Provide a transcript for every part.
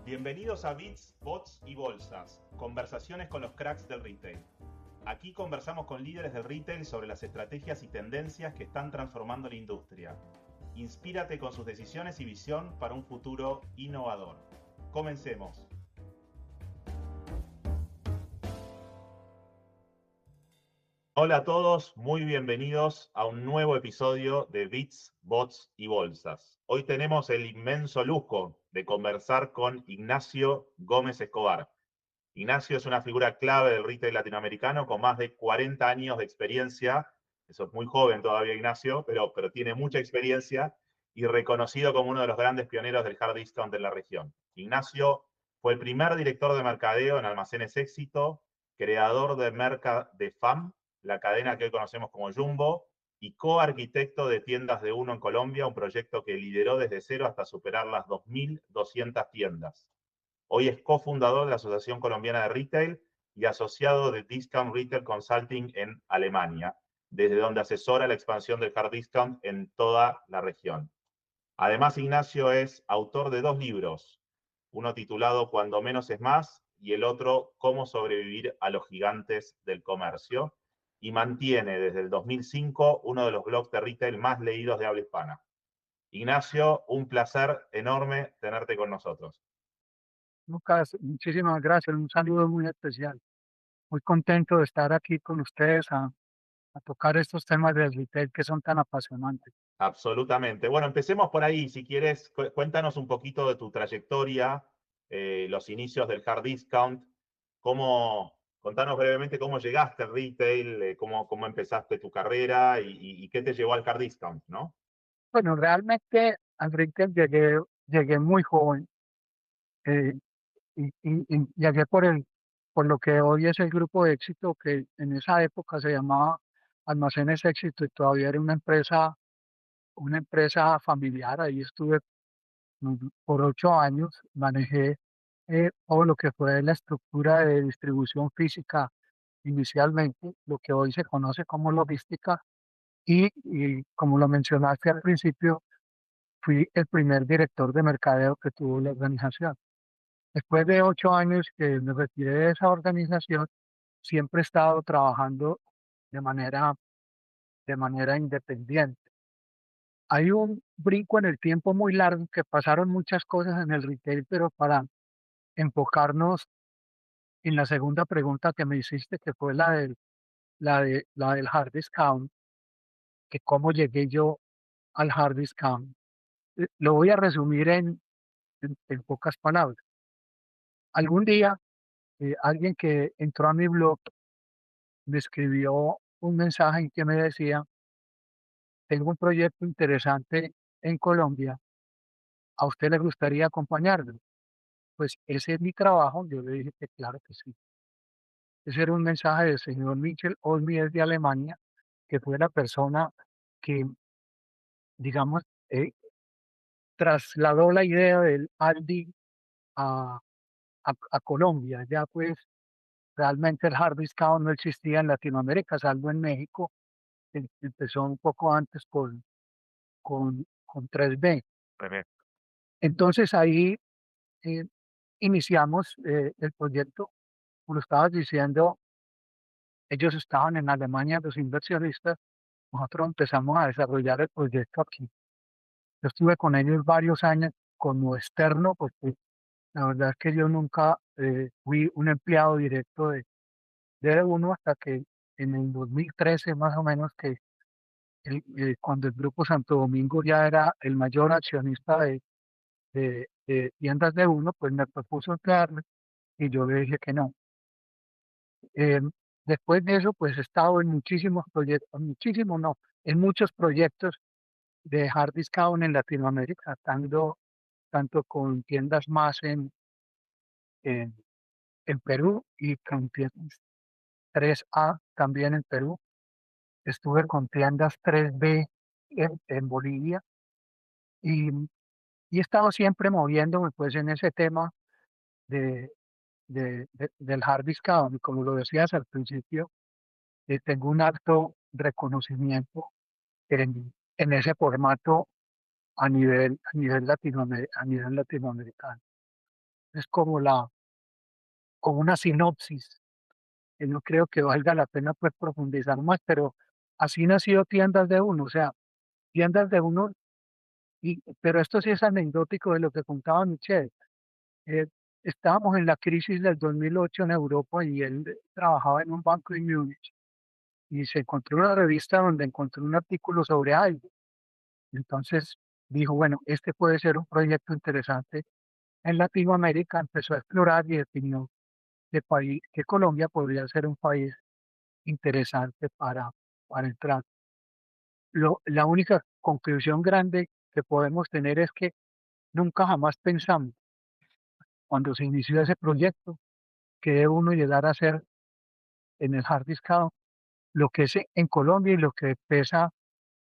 Bienvenidos a Bits, Bots y Bolsas, conversaciones con los cracks del retail. Aquí conversamos con líderes del retail sobre las estrategias y tendencias que están transformando la industria. Inspírate con sus decisiones y visión para un futuro innovador. Comencemos. Hola a todos, muy bienvenidos a un nuevo episodio de Bits, Bots y Bolsas. Hoy tenemos el inmenso lujo de conversar con Ignacio Gómez Escobar. Ignacio es una figura clave del retail latinoamericano con más de 40 años de experiencia. Eso es muy joven todavía, Ignacio, pero tiene mucha experiencia y reconocido como uno de los grandes pioneros del hard discount en la región. Ignacio fue el primer director de mercadeo en Almacenes Éxito, creador de FAM, la cadena que hoy conocemos como Jumbo, y coarquitecto de Tiendas de Uno en Colombia, un proyecto que lideró desde cero hasta superar las 2.200 tiendas. Hoy es cofundador de la Asociación Colombiana de Retail y asociado de Discount Retail Consulting en Alemania, desde donde asesora la expansión del hard discount en toda la región. Además, Ignacio es autor de 2 libros, uno titulado Cuando menos es más y el otro Cómo sobrevivir a los gigantes del comercio, y mantiene desde el 2005 uno de los blogs de retail más leídos de habla hispana. Ignacio, un placer enorme tenerte con nosotros. Lucas, muchísimas gracias, un saludo muy especial. Muy contento de estar aquí con ustedes a tocar estos temas del retail que son tan apasionantes. Absolutamente. Bueno, empecemos por ahí. Si quieres, cuéntanos un poquito de tu trayectoria, los inicios del hard discount, contanos brevemente cómo llegaste al retail, cómo empezaste tu carrera y qué te llevó al hard discount, ¿no? Bueno, realmente al retail llegué muy joven, eh, y llegué por lo que hoy es el Grupo de Éxito, que en esa época se llamaba Almacenes Éxito y todavía era una empresa familiar. Ahí estuve por 8 años, manejé todo lo que fue la estructura de distribución física inicialmente, lo que hoy se conoce como logística, y como lo mencionaste al principio, fui el primer director de mercadeo que tuvo la organización. Después de 8 años que me retiré de esa organización, siempre he estado trabajando de manera, de manera independiente. Hay un brinco en el tiempo muy largo que pasaron muchas cosas en el retail, pero para enfocarnos en la segunda pregunta que me hiciste, que fue la del hard discount, que cómo llegué yo al hard discount. Lo voy a resumir en pocas palabras. Algún día, alguien que entró a mi blog me escribió un mensaje en que me decía: tengo un proyecto interesante en Colombia, ¿a usted le gustaría acompañarme? Pues ese es mi trabajo. Yo le dije que claro que sí. Ese era un mensaje del señor Michel Olmi de Alemania, que fue la persona que, digamos, trasladó la idea del Aldi a, a Colombia. Ya pues realmente el hard discount no existía en Latinoamérica, salvo en México. Empezó un poco antes con 3B. Perfecto. Entonces ahí eh, iniciamos el proyecto. Como lo estabas diciendo, ellos estaban en Alemania, los inversionistas. Nosotros empezamos a desarrollar el proyecto aquí. Yo estuve con ellos varios años como externo, porque la verdad es que yo nunca fui un empleado directo de uno, hasta que en el 2013 más o menos, que cuando el Grupo Santo Domingo ya era el mayor accionista de tiendas de uno, pues me propuso emplearme y yo le dije que no. Eh, Después de eso, pues he estado en muchísimos proyectos, muchísimos no, en muchos proyectos de hard discount en Latinoamérica, tanto con tiendas más en, en Perú y con tiendas 3A también en Perú. Estuve con tiendas 3B en Bolivia, y, y he estado siempre moviéndome pues en ese tema de, del hard discount. Y como lo decías al principio, tengo un alto reconocimiento en ese formato a nivel latinoamericano. Es como como una sinopsis, que no creo que valga la pena pues profundizar más, pero así nació Tiendas de Uno, o sea, Tiendas de Uno, pero esto sí es anecdótico de lo que contaba Michelle. Eh, Estábamos en la crisis del 2008 en Europa y él trabajaba en un banco en Múnich y se encontró una revista donde encontró un artículo sobre algo. Entonces dijo, bueno, este puede ser un proyecto interesante en Latinoamérica. Empezó a explorar y definió que Colombia podría ser un país interesante para entrar. La única conclusión grande que podemos tener es que nunca jamás pensamos, cuando se inició ese proyecto, que debe uno llegar a ser en el hard discount lo que es en Colombia y lo que pesa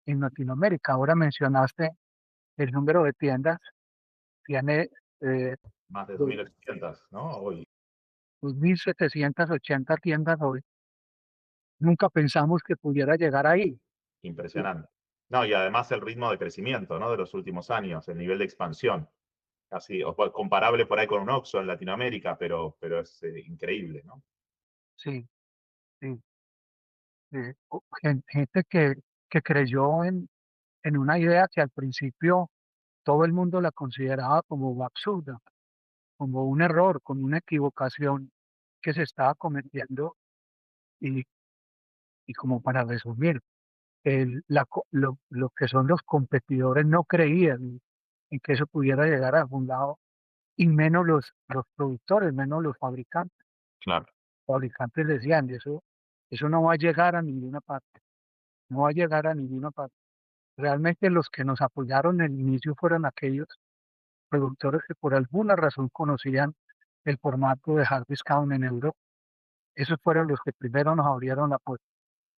en Latinoamérica. Ahora mencionaste el número de tiendas, tiene eh, Más de dos- 2.800, ¿no? Hoy, 2.780 tiendas hoy. Nunca pensamos que pudiera llegar ahí. Y impresionante. No, y además el ritmo de crecimiento, ¿no? De los últimos años, el nivel de expansión, casi comparable por ahí con un Oxxo en Latinoamérica, pero es increíble, ¿no? sí, sí, gente que creyó en una idea que al principio todo el mundo la consideraba como absurda, como un error, como una equivocación que se estaba cometiendo y, y como para resumir, lo que son los competidores no creían en que eso pudiera llegar a algún lado y menos los productores, menos los fabricantes. Claro. Fabricantes decían, eso no va a llegar a ninguna parte, no va a llegar a ninguna parte. Realmente los que nos apoyaron en el inicio fueron aquellos productores que por alguna razón conocían el formato de hard discount en Europa. Esos fueron los que primero nos abrieron la puerta.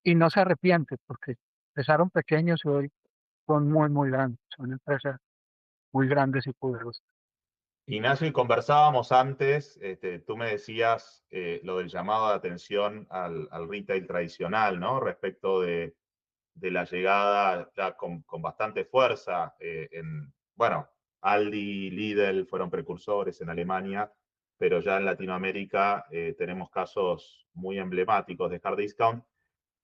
Y no se arrepienten porque empezaron pequeños y hoy son muy grandes, son empresas muy grandes y poderosas. Ignacio, y conversábamos antes, tú me decías lo del llamado de atención al retail tradicional, ¿no? Respecto de la llegada ya con bastante fuerza bueno, Aldi, Lidl fueron precursores en Alemania, pero ya en Latinoamérica tenemos casos muy emblemáticos de hard discount.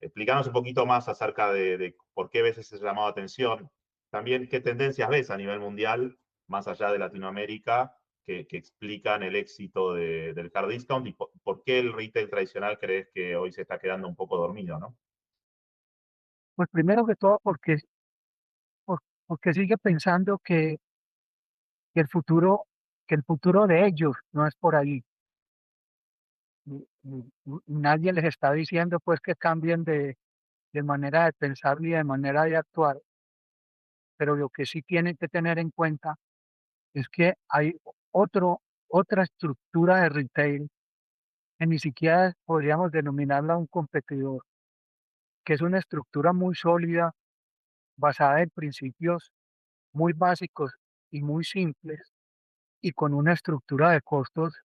Explícanos un poquito más acerca de por qué ves ese llamado de atención. También qué tendencias ves a nivel mundial, más allá de Latinoamérica, que explican el éxito del hard discount y por qué el retail tradicional crees que hoy se está quedando un poco dormido, ¿no? Pues primero que todo porque sigue pensando que el futuro, que el futuro de ellos no es por ahí. Nadie les está diciendo pues que cambien de manera de pensar ni de manera de actuar, pero lo que sí tienen que tener en cuenta es que hay otra estructura de retail que ni siquiera podríamos denominarla un competidor, que es una estructura muy sólida, basada en principios muy básicos y muy simples y con una estructura de costos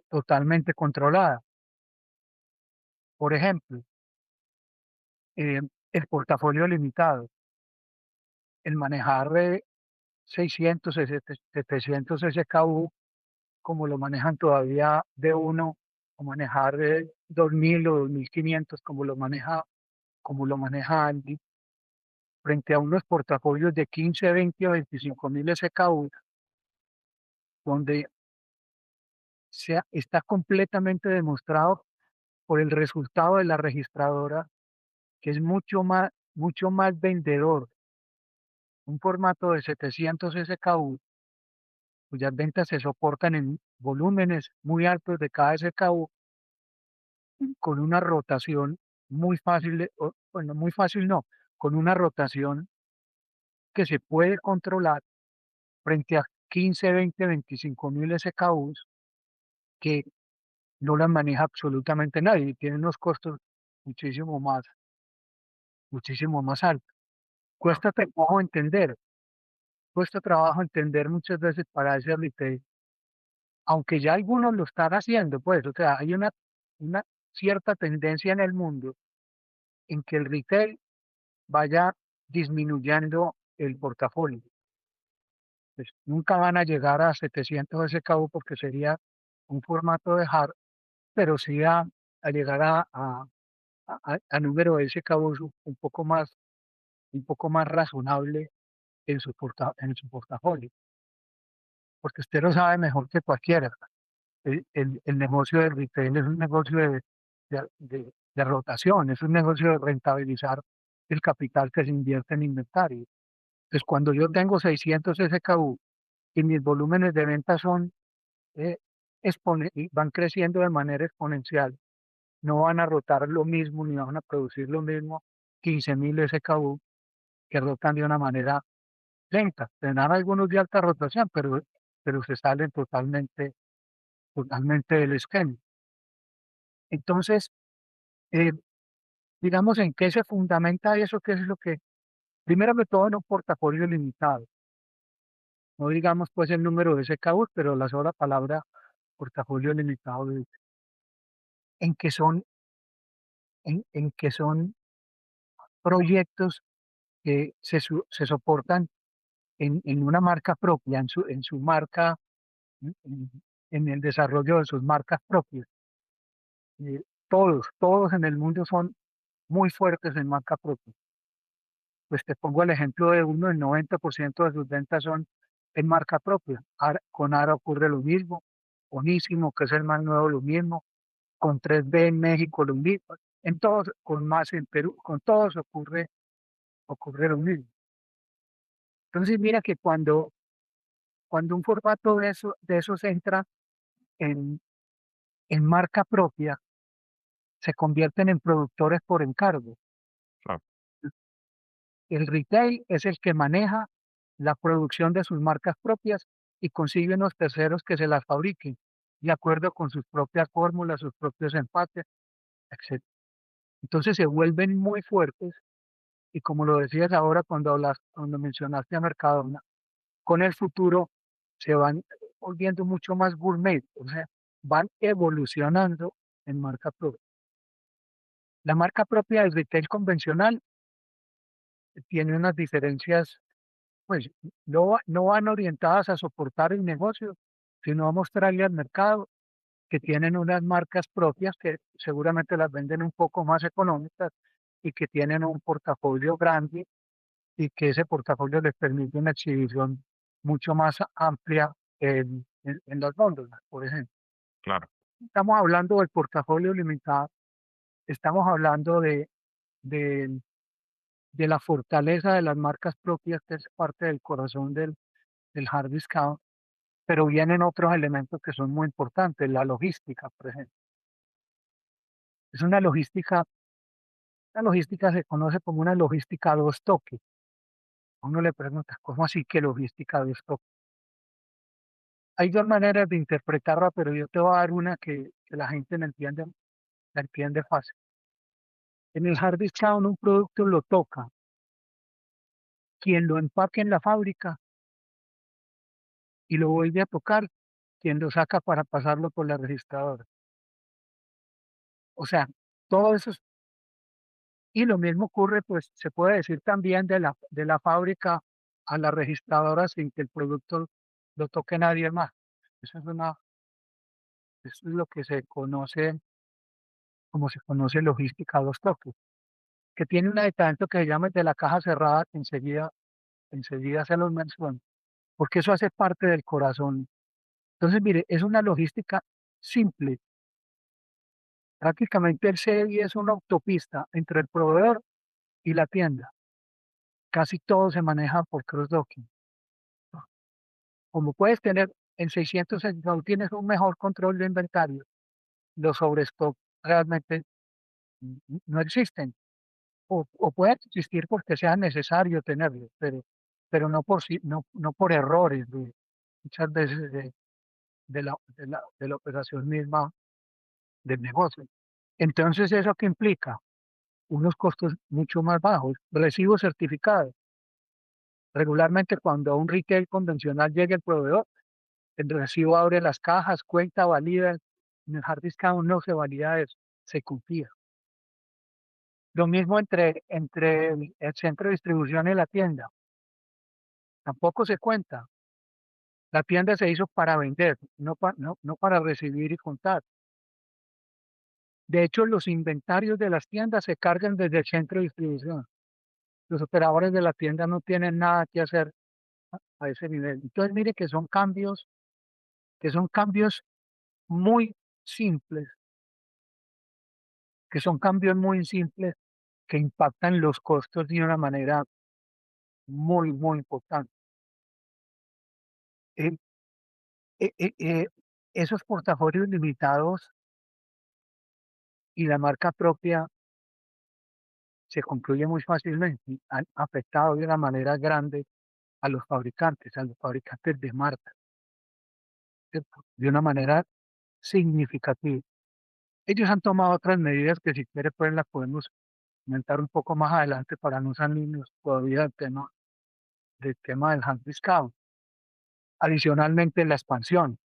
totalmente controlada. Por ejemplo, eh, el portafolio limitado, el manejar 600, 700 SKU, como lo manejan todavía de uno, o manejar 2000 o 2500, como lo maneja Andy, frente a unos portafolios de 15, 20 o 25.000 SKU, donde está completamente demostrado por el resultado de la registradora que es mucho más vendedor un formato de 700 SKU, cuyas ventas se soportan en volúmenes muy altos de cada SKU, con una rotación muy fácil, bueno, muy fácil no, con una rotación que se puede controlar frente a 15, 20, 25.000 SKUs que no las maneja absolutamente nadie y tienen unos costos muchísimo muchísimo más altos. Claro. Cuesta trabajo entender, cuesta trabajo entender muchas veces para ese retail, aunque ya algunos lo están haciendo, pues, o sea, hay una cierta tendencia en el mundo en que el retail vaya disminuyendo el portafolio. Pues, nunca van a llegar a 700 SKU porque sería un formato de hard, pero sí a llegar a número de SKUs un poco más razonable en su portafolio, porque usted lo sabe mejor que cualquiera. El negocio del retail es un negocio de rotación, es un negocio de rentabilizar el capital que se invierte en inventario. Entonces, cuando yo tengo 600 SKU y mis volúmenes de venta son eh, y van creciendo de manera exponencial, no van a rotar lo mismo ni van a producir lo mismo 15.000 SKU que rotan de una manera lenta. Tendrán algunos de alta rotación, pero se salen totalmente del esquema. Entonces, eh, digamos, ¿en qué se fundamenta eso? ¿Qué es lo que, primero que todo, en un portafolio limitado? No digamos pues el número de SKUs, pero la sola palabra portafolio limitado, en que son, en que son proyectos que se soportan en una marca propia, en su marca, en, en el desarrollo de sus marcas propias. Todos en el mundo son muy fuertes en marca propia. Pues te pongo el ejemplo de uno, el 90% de sus ventas son en marca propia. Con Ara ocurre lo mismo, Onísimo, que es el más nuevo, lo mismo, con 3B en México lo mismo, en todos, con más en Perú, con todos ocurre lo mismo. Entonces mira que cuando un formato de esos entra en, en marca propia, se convierten en productores por encargo. Claro, El retail es el que maneja la producción de sus marcas propias y consigue unos terceros que se las fabriquen, de acuerdo con sus propias fórmulas, sus propios empaques, etcétera. Entonces se vuelven muy fuertes y como lo decías ahora cuando mencionaste a Mercadona, con el futuro se van volviendo mucho más gourmet, o sea, van evolucionando en marca propia. La marca propia del retail convencional tiene unas diferencias, pues no van orientadas a soportar el negocio, sino a mostrarle al mercado que tienen unas marcas propias que seguramente las venden un poco más económicas y que tienen un portafolio grande y que ese portafolio les permite una exhibición mucho más amplia en las góndolas, por ejemplo. claro, Estamos hablando del portafolio limitado, estamos hablando de, de la fortaleza de las marcas propias, que es parte del corazón del hard discount, pero vienen otros elementos que son muy importantes, la logística, por ejemplo. Es la logística se conoce como una logística a dos toques. A uno le pregunta, ¿cómo así que logística a dos toques? Hay dos maneras de interpretarla, pero yo te voy a dar una que la gente la entiende fácil. En el hard discount un producto lo toca quien lo empaque en la fábrica y lo vuelve a tocar quien lo saca para pasarlo por la registradora. O sea, todo eso y lo mismo ocurre, pues se puede decir también de la fábrica a la registradora sin que el producto lo toque nadie más. Eso es eso es lo que se conoce, como se conoce logística a dos toques, que tiene un aditamento que se llama el de la caja cerrada, que enseguida se los menciono, porque eso hace parte del corazón. Entonces, mire, es una logística simple. Prácticamente el CDI es una autopista entre el proveedor y la tienda. Casi todo se maneja por cross-docking. Como puedes tener en 600 no tienes un mejor control de inventario, los sobrestock realmente no existen. O pueden existir porque sea necesario tenerlos, pero no no por errores muchas veces de la operación misma del negocio. Entonces, ¿eso qué implica? Unos costos mucho más bajos. Recibos certificados. Regularmente cuando a un retail convencional llega el proveedor, el recibo abre las cajas, cuenta, valida. En el hard discount no se valida eso, se confía. Lo mismo entre el centro de distribución y la tienda. Tampoco se cuenta. La tienda se hizo para vender, no para recibir y contar. De hecho, los inventarios de las tiendas se cargan desde el centro de distribución. Los operadores de la tienda no tienen nada que hacer a ese nivel. Entonces, mire que son cambios muy simples, que son cambios muy simples que impactan los costos de una manera muy, muy importante. Eh, eh, eh, eh, Esos portafolios limitados y la marca propia se concluye muy fácilmente y han afectado de una manera grande a los fabricantes de marca, ¿cierto? De una manera significativa. Ellos han tomado otras medidas que si quiere pues las podemos comentar un poco más adelante para no salirnos todavía del tema del hard discount. Adicionalmente, la expansión.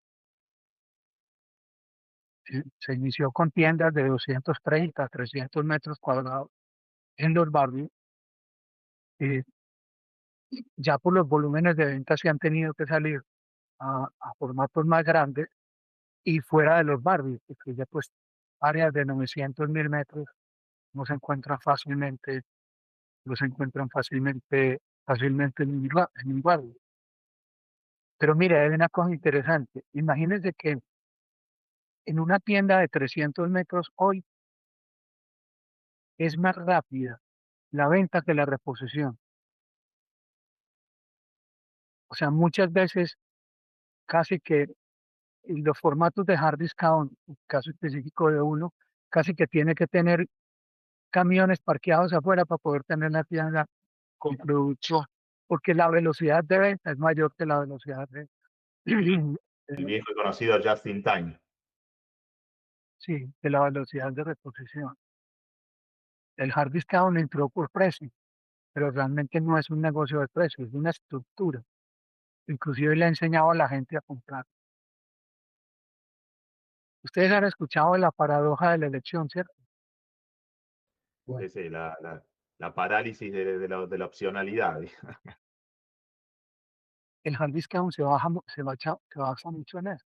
Se inició con tiendas de 230 a 300 metros cuadrados en los barrios. eh, ya por los volúmenes de ventas se han tenido que salir a formatos más grandes y fuera de los barrios, porque ya pues áreas de 900.000 metros no se encuentran fácilmente, no se encuentran fácilmente en un barrio. Pero mire, hay una cosa interesante. Imagínense que en una tienda de 300 metros hoy es más rápida la venta que la reposición. O sea, muchas veces casi que los formatos de hard discount, en el caso específico de uno, casi que tiene que tener camiones parqueados afuera para poder tener la tienda con producto, porque la velocidad de venta es mayor que la velocidad El de- viejo y conocido Just in Time. sí, de la velocidad de reposición. El hard discount entró por precio, pero realmente no es un negocio de precio, es una estructura. Inclusive le ha enseñado a la gente a comprar. Ustedes han escuchado de la paradoja de la elección, ¿cierto? Bueno, Sí, sí, la parálisis de la opcionalidad. el hard discount se basa mucho en eso,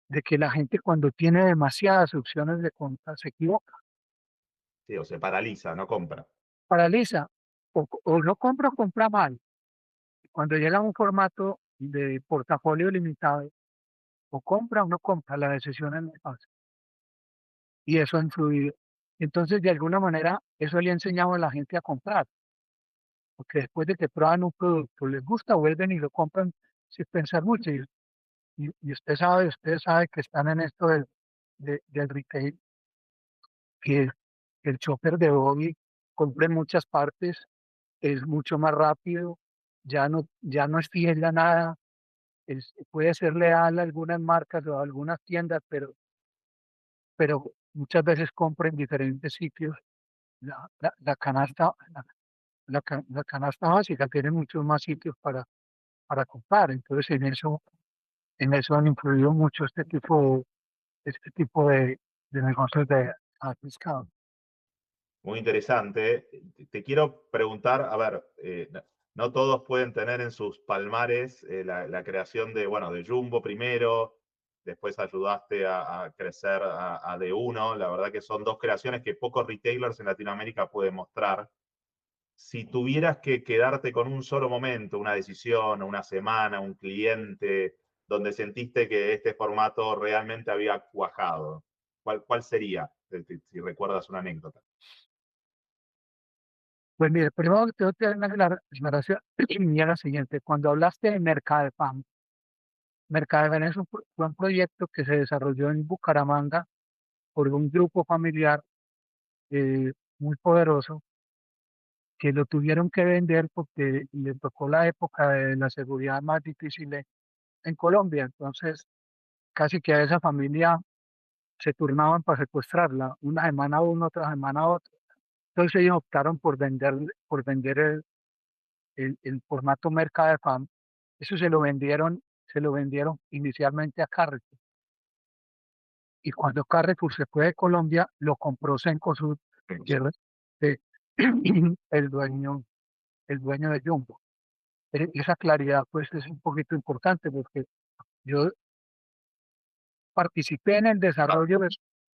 de que la gente cuando tiene demasiadas opciones de compra se equivoca, Sí, o se paraliza, no compra. paraliza, o no compra o compra mal. Cuando llega a un formato de portafolio limitado, o compra o no compra, la decisión es muy fácil. Y eso ha influido. Entonces, de alguna manera, eso le ha enseñado a la gente a comprar, porque después de que prueban un producto, les gusta, vuelven y lo compran sin pensar mucho. Y usted sabe que están en esto del retail, que el chofer de Bobby compra en muchas partes, es mucho más rápido, ya no es fiel a nada, puede ser leal a algunas marcas o a algunas tiendas, pero muchas veces compra en diferentes sitios. La canasta, la canasta básica tiene muchos más sitios para comprar, entonces en eso han influido mucho este tipo de negocios de pescado. Muy interesante. Te quiero preguntar, a ver, no todos pueden tener en sus palmares la creación de, bueno, de Jumbo primero, después ayudaste a crecer a D1. La verdad que son dos creaciones que pocos retailers en Latinoamérica pueden mostrar. Si tuvieras que quedarte con un solo momento, una decisión, una semana, un cliente, donde sentiste que este formato realmente había cuajado, ¿cuál sería? Si recuerdas una anécdota. Pues mire, primero que tengo que dar una aclaración y es la siguiente. Cuando hablaste de Mercadepam, Mercadepam fue un proyecto que se desarrolló en Bucaramanga por un grupo familiar muy poderoso que lo tuvieron que vender porque le tocó la época de la seguridad más difícil en Colombia. Entonces, casi que a esa familia se turnaban para secuestrarla, una semana uno, otra semana otro. Entonces ellos optaron por vender el formato Mercadefam. Eso se lo vendieron inicialmente a Carrefour. Y cuando Carrefour se fue de Colombia, lo compró Cencosud, que es eh, el dueño, el dueño de Jumbo. esa claridad pues es un poquito importante porque yo participé en el desarrollo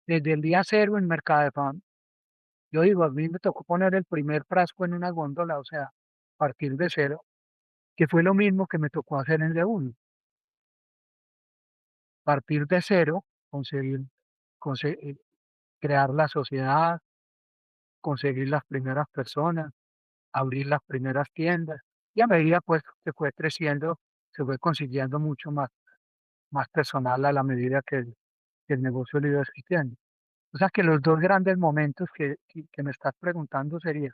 desde el día cero en Mercadefan. Yo digo, a mí me tocó poner el primer frasco en una góndola, o sea, partir de cero, que fue lo mismo que me tocó hacer en D1, partir de cero, conseguir, conseguir crear la sociedad, conseguir las primeras personas, abrir las primeras tiendas, y a medida pues que fue creciendo, se fue consiguiendo mucho más personal a la medida que el negocio lo iba existiendo. O sea que los dos grandes momentos que me estás preguntando serían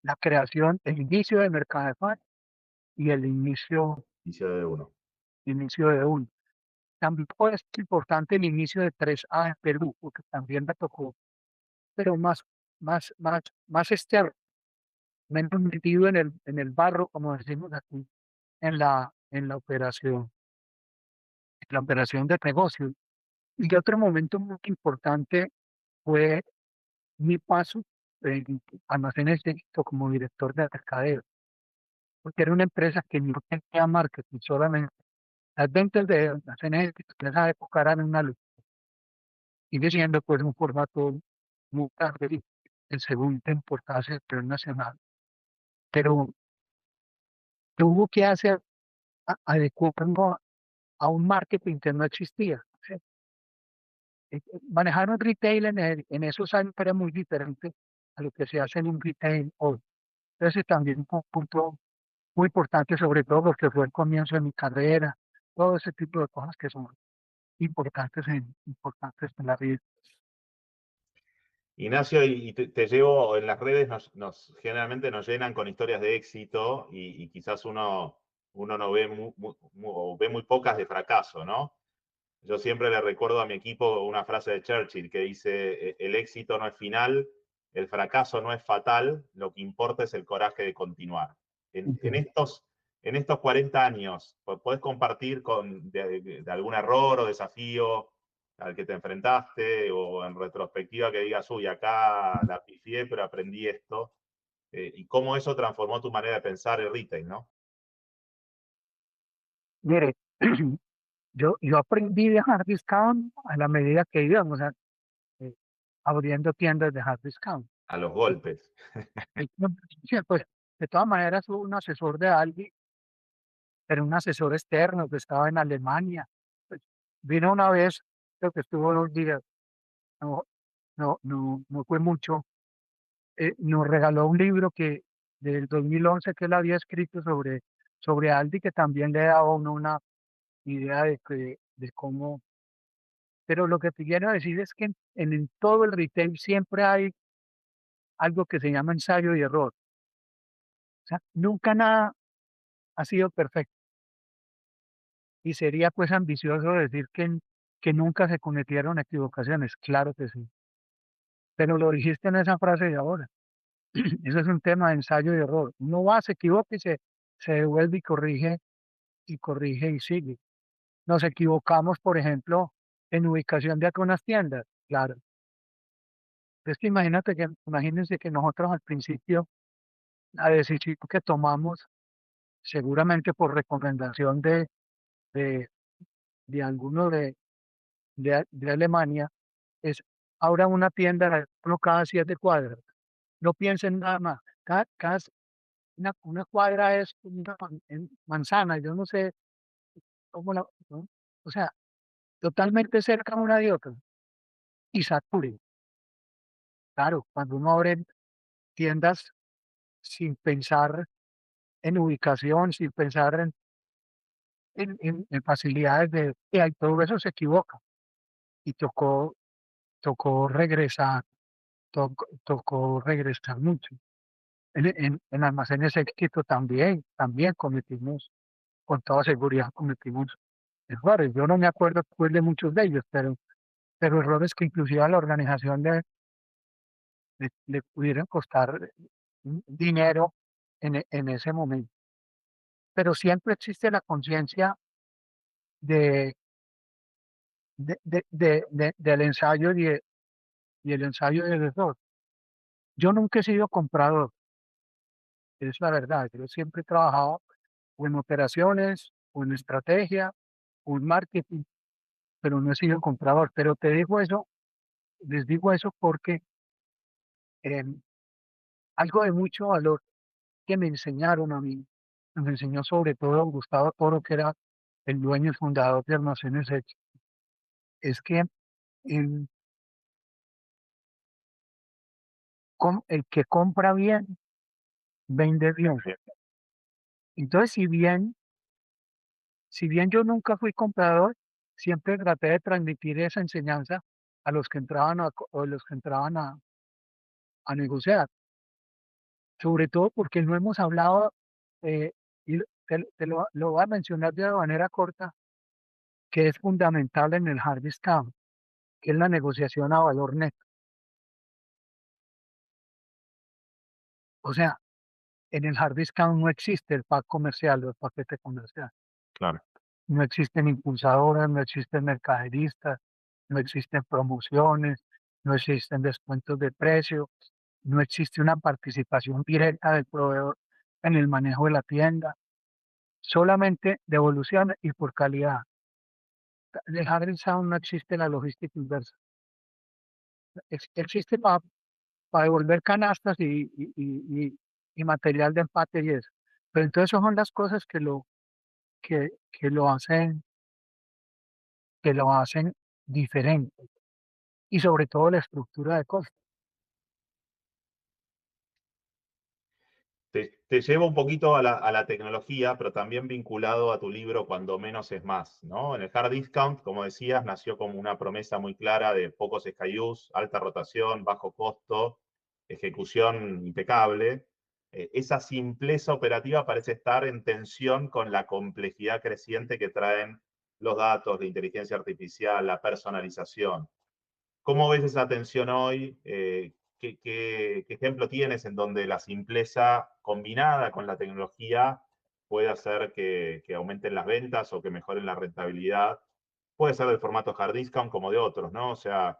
la creación, el inicio de Mercadefan y el Inicio de uno. inicio de uno. También fue importante el inicio de 3A en Perú, porque también me tocó, pero más externo, menos metido en el barro, como decimos aquí, en la operación de negocio. Y otro momento muy importante fue mi paso en Almacenes de Éxito como director de mercadeo, porque era una empresa que no tenía marketing, solamente las ventas de Almacenes de Éxito en esa época eran una luz, sigue siendo pues un formato muy grande, el segundo en importancia a nivel nacional, pero tuvo que hacer adecuarlo a un marketing que no existía. ¿Sí? Manejar un retail en esos años era muy diferente a lo que se hace en un retail hoy. Entonces también fue un punto muy importante, sobre todo porque fue el comienzo de mi carrera, todo ese tipo de cosas que son importantes en la vida. Ignacio, y te llevo en las redes, generalmente nos llenan con historias de éxito y quizás uno no ve o ve muy pocas de fracaso, ¿no? Yo siempre le recuerdo a mi equipo una frase de Churchill que dice, el éxito no es final, el fracaso no es fatal, lo que importa es el coraje de continuar. En, en Entiendo. estos, en estos 40 años, ¿podés compartir de algún error o desafío al que te enfrentaste o en retrospectiva que digas, uy, acá la pifié, pero aprendí esto? Y cómo eso transformó tu manera de pensar el retail, ¿no? Mire, yo aprendí de hard discount a la medida que íbamos eh, abriendo tiendas de hard discount. A los El- golpes. sí, pues, de todas maneras, hubo un asesor de alguien, pero un asesor externo que estaba en Alemania. Pues, vino una vez, creo que estuvo 2 días, no, no fue mucho. Nos regaló un libro del 2011 que él había escrito sobre Aldi, que también le daba a uno una idea de cómo. Pero lo que te quiero decir es que en todo el retail siempre hay algo que se llama ensayo y error. O sea, nunca nada ha sido perfecto. Y sería pues ambicioso decir que nunca se cometieron equivocaciones. Claro que sí. Pero lo dijiste en esa frase de ahora. Eso es un tema de ensayo y error. Uno va, se equivoca se devuelve y corrige y sigue. Nos equivocamos, por ejemplo, en ubicación de algunas tiendas. Claro. Es que imagínense que nosotros al principio, la decisión que tomamos, seguramente por recomendación de, de alguno de Alemania, es ahora una tienda uno cada 7 cuadras. No piensen nada más. Una cuadra es una manzana, yo no sé cómo ¿no? O sea, totalmente cerca una de otra. Y sature. Claro, cuando uno abre tiendas sin pensar en ubicación, sin pensar en facilidades y todo eso se equivoca. Y tocó regresar, tocó regresar mucho. En almacenes éxito también cometimos, con toda seguridad cometimos errores. Yo no me acuerdo pues, de muchos de ellos, pero errores que inclusive a la organización le pudieran costar dinero en ese momento. Pero siempre existe la conciencia de, del ensayo y el ensayo del error. Yo nunca he sido comprador, es la verdad. Yo siempre he trabajado. o en operaciones, o en estrategia, o en marketing, pero no he sido comprador. Pero te digo eso, les digo eso porque em, algo de mucho valor que me enseñaron a mí, me enseñó sobre todo Gustavo Toro, que era el dueño y fundador de Almacenes Hechos, es que el, el que compra bien, vende bien. Bien, Entonces, si bien yo nunca fui comprador, siempre traté de transmitir esa enseñanza a los que entraban o los que entraban a negociar, sobre todo porque no hemos hablado, eh, y te lo voy a mencionar de una manera corta, que es fundamental en el hard discount, que es la negociación a valor neto. O sea, en el hard discount no existe el pack comercial o el paquete comercial. claro. No existen impulsadoras, no existen mercaderistas, no existen promociones, no existen descuentos de precio, no existe una participación directa del proveedor en el manejo de la tienda, solamente devolución y por calidad. En el hard discount no existe la logística inversa. Existe para devolver canastas y material de empate y eso. Pero entonces esas son las cosas que lo hacen diferente y sobre todo la estructura de costos. Te llevo un poquito a la tecnología, pero también vinculado a tu libro Cuando menos es más, ¿no? En el hard discount, como decías, nació como una promesa muy clara de pocos SKUs, alta rotación, bajo costo, ejecución impecable. Esa simpleza operativa parece estar en tensión con la complejidad creciente que traen los datos, la inteligencia artificial, la personalización. ¿Cómo ves esa tensión hoy? ¿Qué ejemplo tienes en donde la simpleza combinada con la tecnología puede hacer que aumenten las ventas o que mejoren la rentabilidad? Puede ser del formato hard discount como de otros, ¿no? O sea,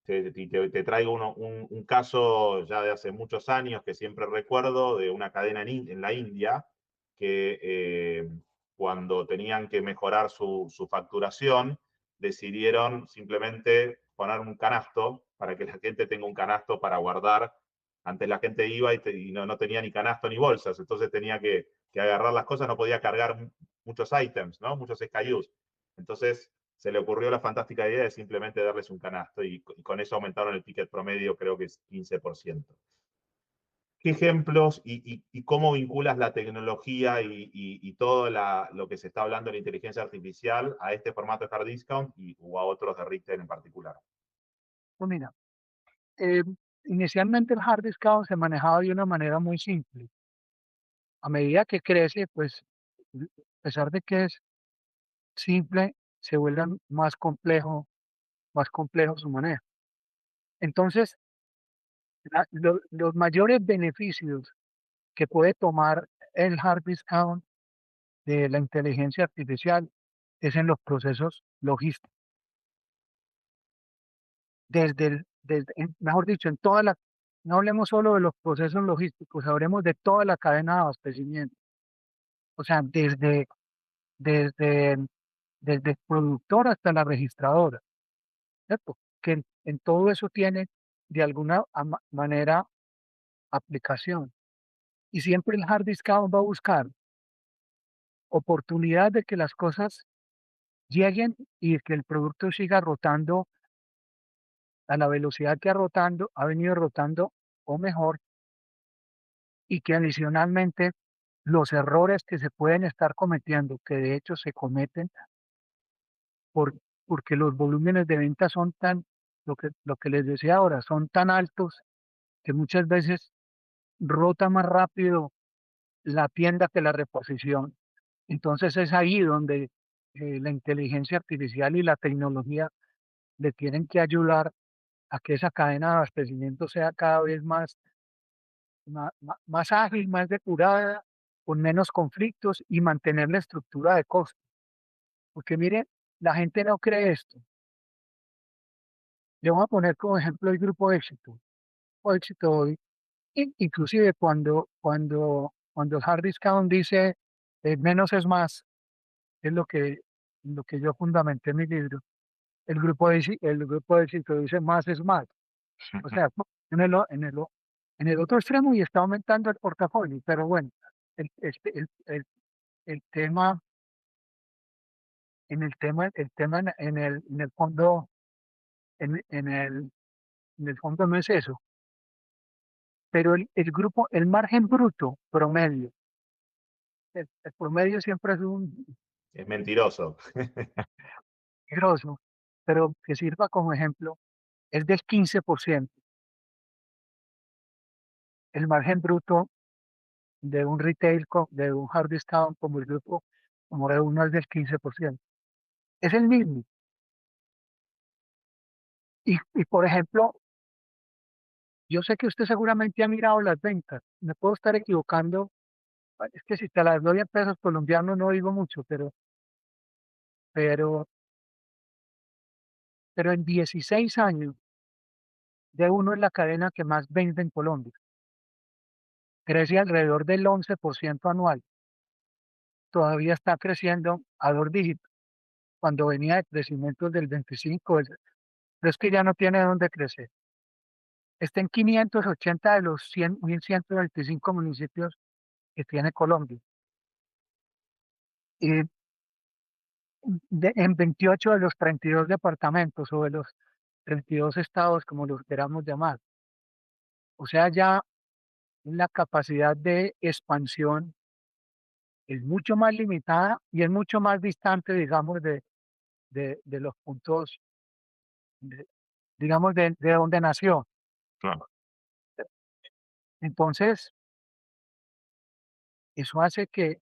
te traigo un caso ya de hace muchos años que siempre recuerdo de una cadena en la India que cuando tenían que mejorar su facturación decidieron simplemente poner un canasto para que la gente tenga un canasto para guardar. Antes la gente iba y no tenía ni canasto ni bolsas, entonces tenía que agarrar las cosas, no podía cargar muchos ítems, ¿no? Muchos SKUs. Entonces se le ocurrió la fantástica idea de simplemente darles un canasto y con eso aumentaron el ticket promedio, creo que es 15%. ¿Qué ejemplos y cómo vinculas la tecnología y todo lo que se está hablando de la inteligencia artificial a este formato de hard discount o a otros de retail en particular? Pues mira, eh, inicialmente el hard discount se manejaba de una manera muy simple. A medida que crece, pues, a pesar de que es simple, se vuelve más complejo su manejo. Entonces, los mayores beneficios que puede tomar el hard discount de la inteligencia artificial es en los procesos logísticos. Mejor dicho, no hablemos solo de los procesos logísticos, hablemos de toda la cadena de abastecimiento. O sea, desde, desde el productor hasta la registradora, ¿cierto? Que en todo eso tiene de alguna manera aplicación. Y siempre el hard discount va a buscar oportunidad de que las cosas lleguen y que el producto siga rotando a la velocidad que ha venido rotando o mejor, y que adicionalmente los errores que se pueden estar cometiendo, que de hecho se cometen por, porque los volúmenes de venta son lo que les decía ahora, son tan altos que muchas veces rota más rápido la tienda que la reposición. Entonces es ahí donde la inteligencia artificial y la tecnología le tienen que ayudar a que esa cadena de abastecimiento sea cada vez más ágil, más depurada, con menos conflictos y mantener la estructura de costos. Porque mire, la gente no cree esto. Le voy a poner como ejemplo el grupo Éxito. O Éxito hoy, inclusive cuando el hard discount dice Menos es más, es lo que yo fundamenté en mi libro. El grupo de éxito dice más es más. O sea, en el, o- en el, o- en el otro extremo y está aumentando el portafolio, pero bueno, el tema, el tema en el fondo, en, en el, en el fondo no es eso, pero el grupo, el margen bruto promedio, el promedio siempre es un Es mentiroso. grosso, pero que sirva como ejemplo, es del 15%. El margen bruto de un retail, de un hard discount como el grupo, como de uno es del 15%. Es el mismo. Y por ejemplo, yo sé que usted seguramente ha mirado las ventas. Me puedo estar equivocando. Es que si te las doy en pesos colombianos no digo mucho, pero, pero en 16 años de uno es la cadena que más vende en Colombia. Crece alrededor del 11% anual. Todavía está creciendo a dos dígitos. Cuando venía de crecimientos del 25, pero es que ya no tiene dónde crecer. Está en 580 de los 1.125 municipios que tiene Colombia. Y en 28 de los 32 departamentos o de los 32 estados, como los queramos llamar. O sea, ya la capacidad de expansión es mucho más limitada y es mucho más distante, digamos, de los puntos, de- digamos, de donde nació. Claro. Entonces, eso hace que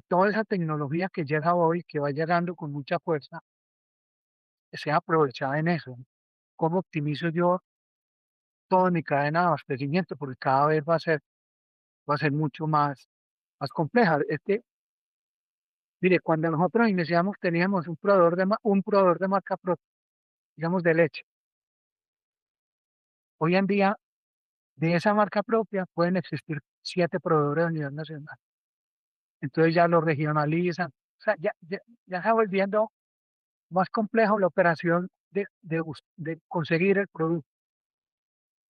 toda esa tecnología que llega hoy, que va llegando con mucha fuerza, sea aprovechada en eso. ¿Cómo optimizo yo toda mi cadena de abastecimiento? Porque cada vez va a ser mucho más compleja. Es que, mire, cuando nosotros iniciamos teníamos un proveedor de marca propia, digamos de leche. Hoy en día, de esa marca propia pueden existir 7 proveedores a nivel nacional. Entonces ya lo regionalizan. O sea, ya está volviendo más complejo la operación de conseguir el producto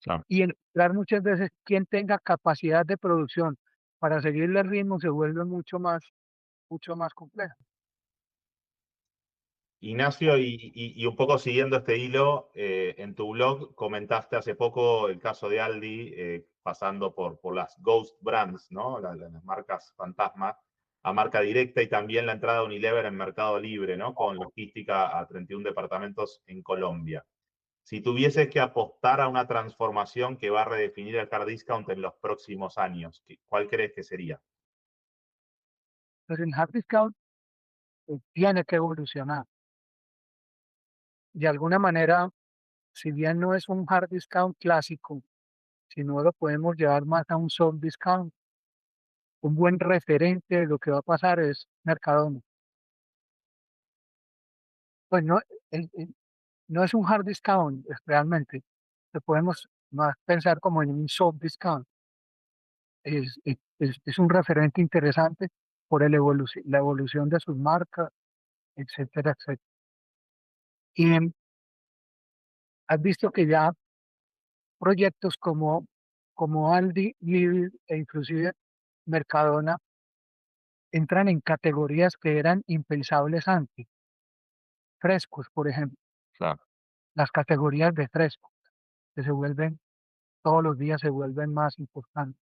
Claro. y encontrar muchas veces quien tenga capacidad de producción para seguirle el ritmo se vuelve mucho más complejo. Ignacio, y un poco siguiendo este hilo, en tu blog comentaste hace poco el caso de Aldi, pasando por las Ghost Brands, ¿no? Las marcas fantasma, a marca directa y también la entrada de Unilever en Mercado Libre, ¿no? Con logística a 31 departamentos en Colombia. Si tuvieses que apostar a una transformación que va a redefinir el hard discount en los próximos años, ¿cuál crees que sería? Pero el hard discount tiene que evolucionar. De alguna manera, si bien no es un hard discount clásico, si no lo podemos llevar más a un soft discount, un buen referente de lo que va a pasar es Mercadona. Pues no, no es un hard discount realmente. Lo podemos más pensar como en un soft discount. Es un referente interesante por la evolución de sus marcas, etcétera, etcétera. Y has visto que ya proyectos como Aldi, Lidl e inclusive Mercadona entran en categorías que eran impensables antes. Frescos, por ejemplo, Claro. las categorías de frescos que se vuelven, todos los días se vuelven más importantes.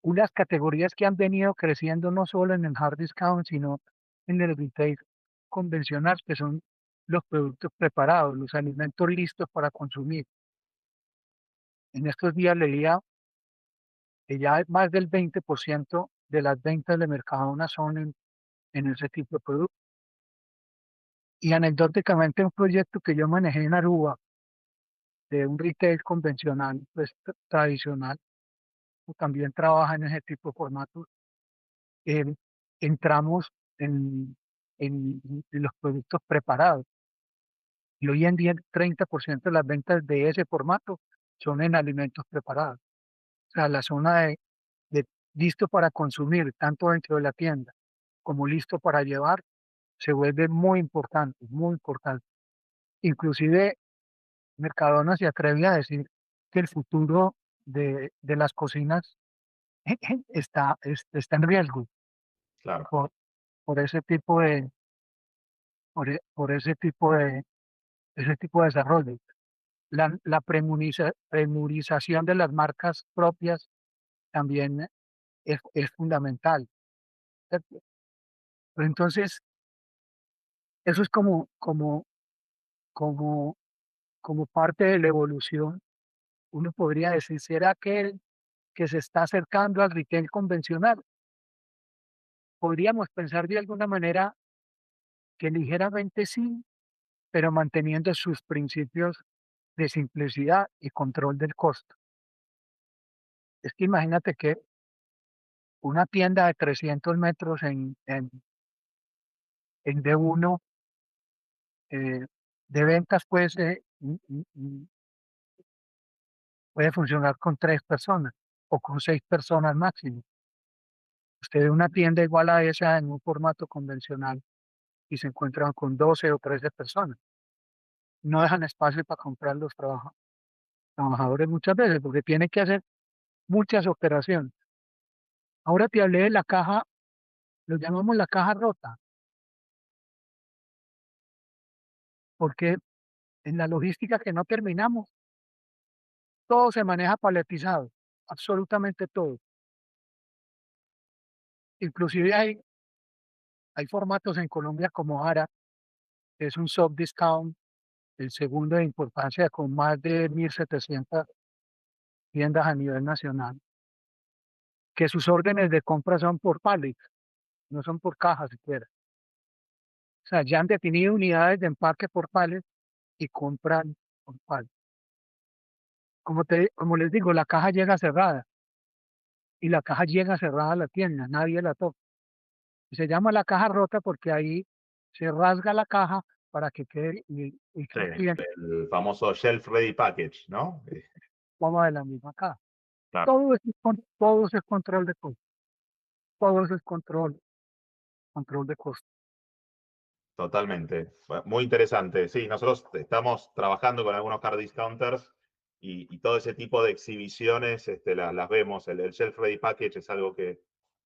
Unas categorías que han venido creciendo no solo en el hard discount, sino en el retail convencional, que son los productos preparados, los alimentos listos para consumir. En estos días leía que ya más del 20% de las ventas de Mercadona son en ese tipo de productos. Y anecdóticamente un proyecto que yo manejé en Aruba, de un retail convencional, pues tradicional, o también trabaja en ese tipo de formatos, eh, entramos en, en los productos preparados. Y hoy en día el 30% de las ventas de ese formato son en alimentos preparados. O sea, la zona de, listo para consumir, tanto dentro de la tienda como listo para llevar, se vuelve muy importante, muy importante. Inclusive Mercadona se atreve a decir que el futuro de las cocinas está en riesgo Claro, por, por ese tipo de, por ese tipo de desarrollo. La premurización de las marcas propias también es fundamental, ¿cierto? Pero entonces, eso es como, como parte de la evolución. Uno podría decir, ¿será que se está acercando al retail convencional? Podríamos pensar de alguna manera que ligeramente sí, pero manteniendo sus principios de simplicidad y control del costo. Es que imagínate que una tienda de 300 metros en D1 eh, de ventas pues, puede funcionar con 3 personas o con 6 personas máximo. Usted ve una tienda igual a esa en un formato convencional y se encuentran con 12 o 13 personas. No dejan espacio para comprar los trabajadores muchas veces porque tienen que hacer muchas operaciones. Ahora te hablé de la caja, lo llamamos la caja rota, porque en la logística que no terminamos, todo se maneja paletizado, absolutamente todo. Inclusive hay formatos en Colombia como Ara, que es un soft discount, el segundo de importancia con más de 1.700 tiendas a nivel nacional, que sus órdenes de compra son por pallet, no son por caja siquiera. O sea, ya han definido unidades de empaque por pallet y compran por pallet. Como les digo, la caja llega cerrada y la caja llega cerrada a la tienda, nadie la toca. Y se llama la caja rota porque ahí se rasga la caja para que quede y sí, que el cliente el famoso shelf ready package, ¿no? coma de la misma caja. Claro. Todo eso es control de costo, todo eso es control de costo. Totalmente. Muy interesante. Sí, nosotros estamos trabajando con algunos hard discounters y todo ese tipo de exhibiciones las vemos. El shelf ready package es algo que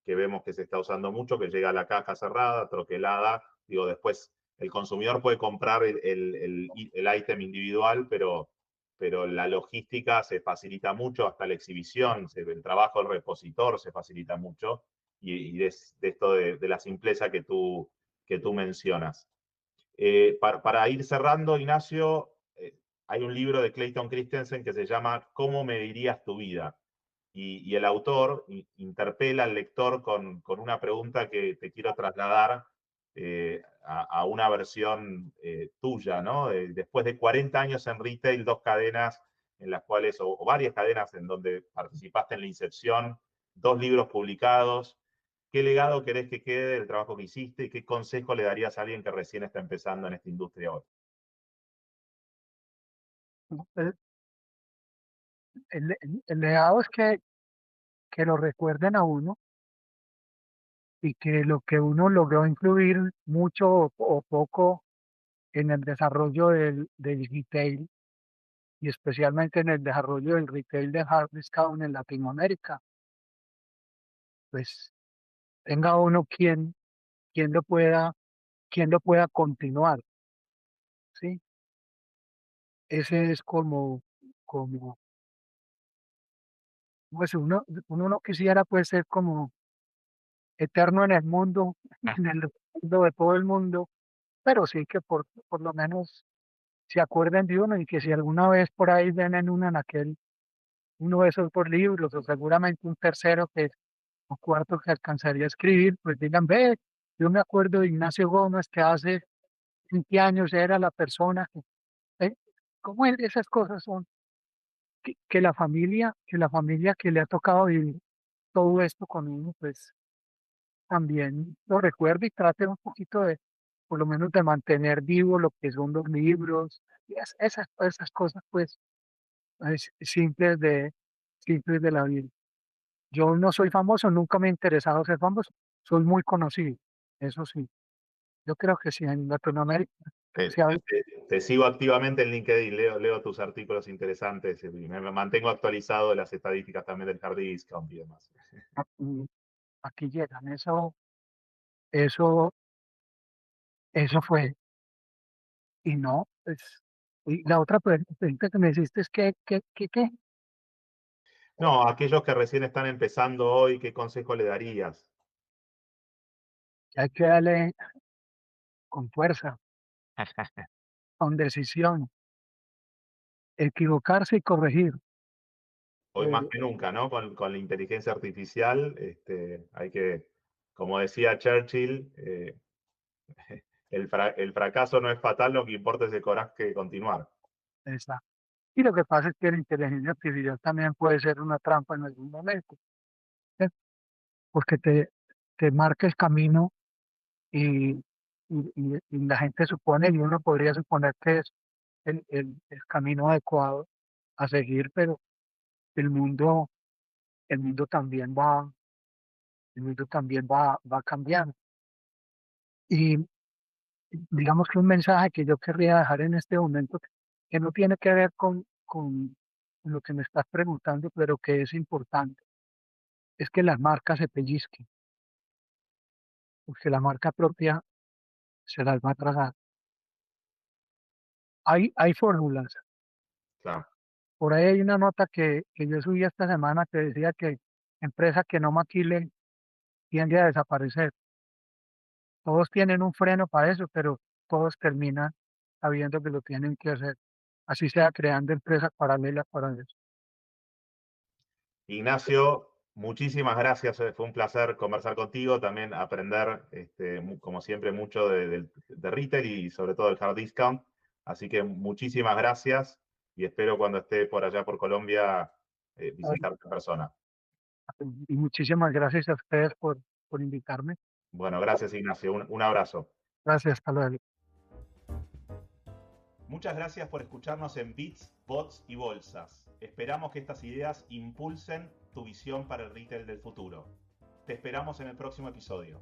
vemos que se está usando mucho, que llega a la caja cerrada, troquelada. Digo, después el consumidor puede comprar el ítem individual, pero la logística se facilita mucho, hasta la exhibición, el trabajo del repositor se facilita mucho y de esto de la simpleza que tú mencionas. Para ir cerrando, Ignacio, hay un libro de Clayton Christensen que se llama ¿Cómo medirías tu vida? Y el autor interpela al lector con una pregunta que te quiero trasladar a una versión tuya, ¿no? Después de 40 años en retail, dos cadenas en las cuales, o varias cadenas en donde participaste en la incepción, dos libros publicados. ¿Qué legado querés que quede del trabajo que hiciste y qué consejo le darías a alguien que recién está empezando en esta industria hoy? El, el legado es que lo recuerden a uno y que lo que uno logró influir mucho o poco en el desarrollo del retail y especialmente en el desarrollo del retail de hard discount en Latinoamérica, pues tenga uno quien lo pueda, quien lo pueda continuar, ¿sí? Ese es como, pues uno no quisiera pues ser como eterno en el mundo, en el mundo de todo el mundo, pero sí que por lo menos se acuerden de uno y que si alguna vez por ahí ven en una en aquel, uno de esos por libros o seguramente un tercero o cuarto que alcanzaría a escribir, pues digan, ve, yo me acuerdo de Ignacio Gómez que hace 20 años era la persona eh, ¿cómo esas cosas son? Que la familia que le ha tocado vivir todo esto con uno, pues también lo recuerde y trate un poquito por lo menos de mantener vivo lo que son los libros, y esas cosas, pues, simples de la vida. Yo no soy famoso, nunca me ha interesado ser famoso, soy muy conocido, eso sí. Yo creo que sí, en Latinoamérica, Te, sí, te sigo activamente en LinkedIn, leo tus artículos interesantes y me mantengo actualizado de las estadísticas también del hard discount y demás. aquí, aquí llegan, eso, eso fue, y no, pues, y la otra pregunta que me hiciste es qué, No, aquellos que recién están empezando hoy, ¿qué consejo le darías? hay que darle con fuerza, con decisión, equivocarse y corregir. Hoy más Eh, que nunca, ¿no? Con la inteligencia artificial, hay que, como decía Churchill, el fracaso no es fatal, lo que importa es el coraje de continuar. esa. Y lo que pasa es que la inteligencia artificial también puede ser una trampa en algún momento, ¿eh? Porque te marca el camino y, y la gente supone, y uno podría suponer que es el camino adecuado a seguir, pero el mundo, el mundo también va, el mundo también va cambiando. Y digamos que un mensaje que yo querría dejar en este momento, que no tiene que ver con lo que me estás preguntando, pero que es importante, es que las marcas se pellizquen, porque la marca propia se las va a tragar. Hay fórmulas. Claro. Por ahí hay una nota que yo subí esta semana que decía que empresa que no maquile tiende a desaparecer. Todos tienen un freno para eso, pero todos terminan sabiendo que lo tienen que hacer. Así sea creando empresas paralelas para eso. Ignacio, muchísimas gracias. Fue un placer conversar contigo, también aprender, como siempre, mucho de retail y sobre todo del hard discount. Así que muchísimas gracias y espero cuando esté por allá por Colombia visitarte en persona. Y muchísimas gracias a ustedes por invitarme. Bueno, gracias Ignacio, un abrazo. Gracias, hasta luego. Muchas gracias por escucharnos en Bits, Bots y Bolsas. Esperamos que estas ideas impulsen tu visión para el retail del futuro. Te esperamos en el próximo episodio.